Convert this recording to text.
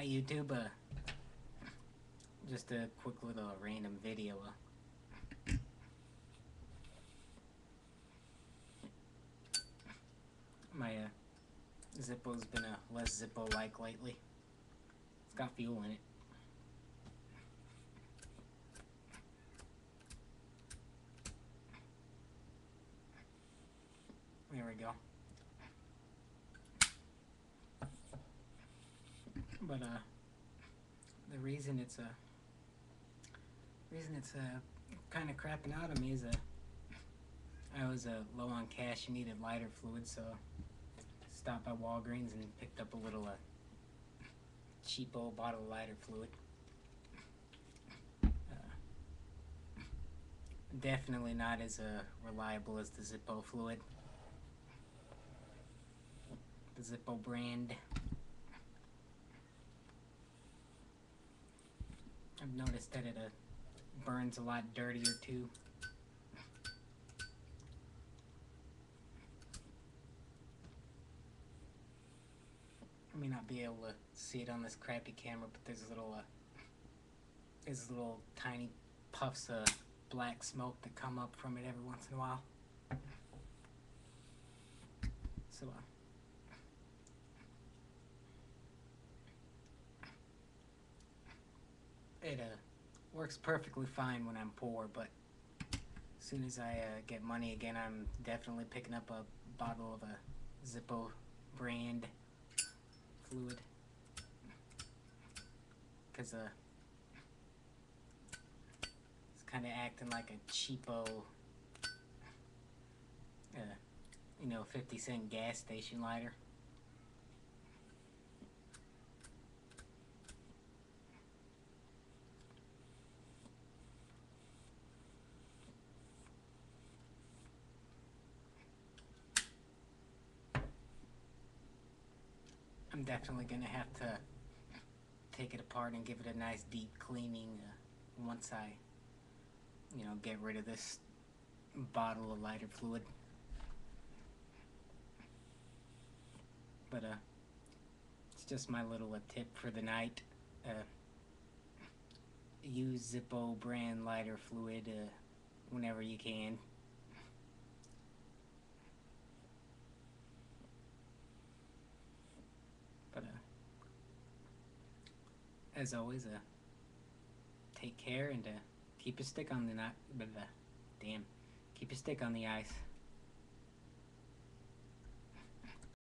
Hi YouTube, just a quick little random video. My Zippo's been less Zippo-like lately. It's got fuel in it. There we go. But the reason it's kind of crapping out on me is I was low on cash and needed lighter fluid, so stopped by Walgreens and picked up a little cheapo bottle of lighter fluid. Definitely not as reliable as the Zippo fluid. The Zippo brand. I've noticed that it burns a lot dirtier too. I may not be able to see it on this crappy camera, but there's little tiny puffs of black smoke that come up from it every once in a while. So it works perfectly fine when I'm poor, but as soon as I get money again, I'm definitely picking up a bottle of a Zippo brand fluid, because it's kind of acting like a cheapo 50-cent gas station lighter. I'm definitely gonna have to take it apart and give it a nice deep cleaning once I, get rid of this bottle of lighter fluid. But it's just my little tip for the night. Use Zippo brand lighter fluid whenever you can. But as always, take care and keep your stick on the keep your stick on the ice.